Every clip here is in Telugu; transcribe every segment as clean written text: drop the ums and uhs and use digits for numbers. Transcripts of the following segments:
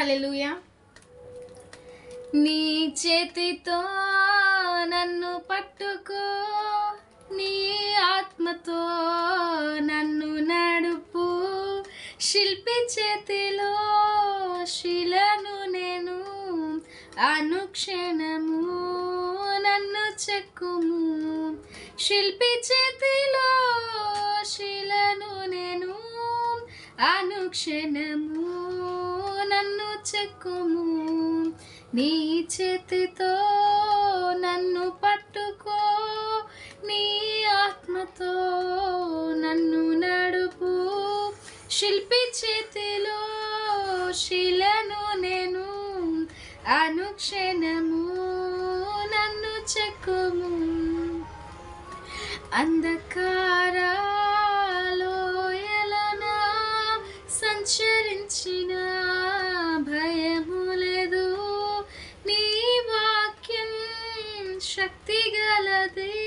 హల్లెలూయా. నీ చేతితో నన్ను పట్టుకో, నీ ఆత్మతో నన్ను నడుపు, శిల్పి చేతిలో శిలను నేను, అనుక్షణము నన్ను చెక్కుము. శిల్పి చేతిలో శిలను నేను, అనుక్షణము నన్ను చెక్కుము. నీ చేతితో నన్ను పట్టుకో, నీ ఆత్మతో నన్ను నడుపు, శిల్పి చేతిలో శిలను నేను, అనుక్షణము నన్ను చెక్కుము. అంధకారాలోయలనా సంచరించిన భయము లేదు, నీ వాక్యం శక్తి గలది,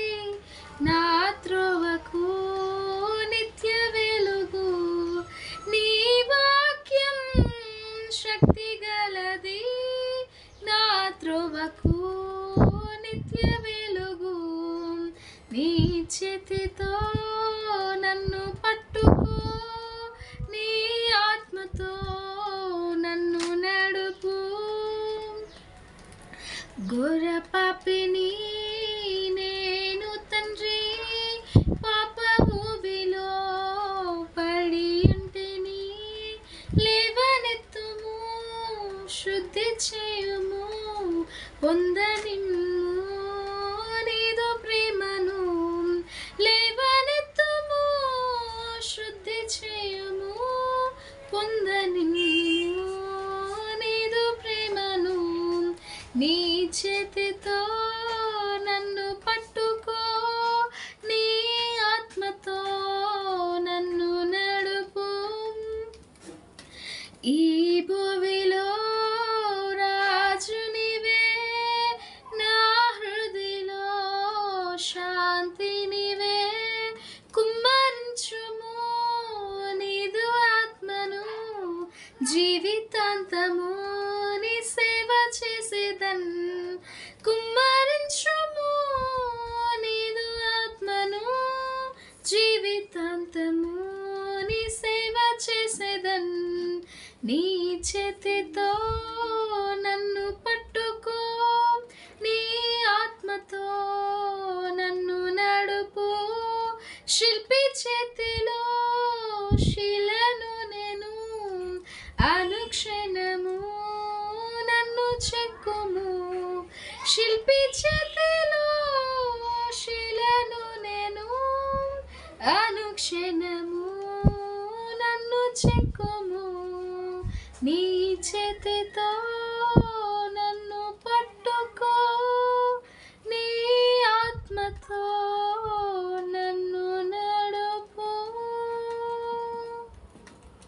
నా త్రోవకు నిత్య వెలుగు. నీ వాక్యం శక్తి గలది, నా త్రోవకు నిత్య వెలుగు. నీ చేతితో నన్ను పట్టుకో, నీ ఆత్మతో నన్ను నడుపు. ఘోర పాపిని నేను తండ్రి, పాప ఊబిలో పడి ఉంటిని, లేవనెత్తుము శుద్ధి చేయుము, పొందనిమ్ము నీదు ప్రేమను. లేవనెత్తుము శుద్ధి చేయుము, పొందనిమ్ము నీదు ప్రేమను. నీ చేతితో నన్ను పట్టుకో, నీ ఆత్మతో నన్ను నడుపు. ఈ భూమిలో రాజు నీవే, నా హృదయలో శాంతి నీవే. కుమ్మరించుము నీదు ఆత్మను, జీవితాంతము నీ సేవ చేసేదన్. కుమ్మరించుము నీదు ఆత్మను, జీవితాంతము నీ సేవ చేసేదన్. నీ చేతితో నన్ను పట్టుకో, నీ ఆత్మతో నన్ను నడుపు, శిల్పి చేతిలో శిలను నేను, అనుక్షణము నన్ను చెక్కుము. శిల్పి చేతిలో శిలను నేను, అనుక్షణము నన్ను చెక్కుము. నీ చేతితో